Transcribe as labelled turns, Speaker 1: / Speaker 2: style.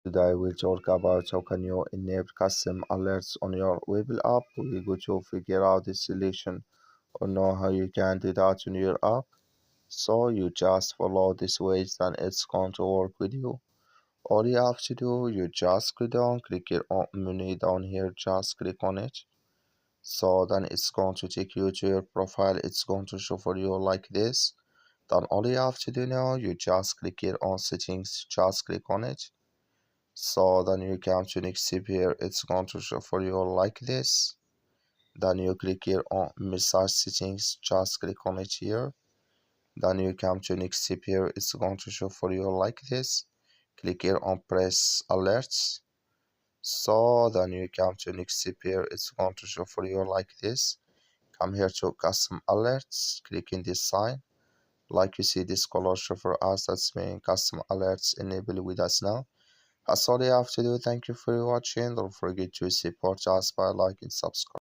Speaker 1: Today we'll talk about how can you enable custom alerts on your Webull app. We're going to figure out the solution or know how you can do that on your app. So you just follow this ways and it's going to work with you. All you have to do, you just go down, click your menu down here, just click on it. So then it's going to take you to your profile. It's going to show for you like this. Then all you have to do now, you just click here on settings, just click on it. So then you come to next step here, it's going to show for you like this. Then you click here on message settings, just click on it here. Then you come to next step here, it's going to show for you like this. Click here on press alerts. So then you come to next step here, it's going to show for you like this. Come here to custom alerts, click in this sign. Like you see this color show for us, that's mean custom alerts enabled with us now. That's all you have to do. Thank you for watching. Don't forget to support us by liking, subscribe.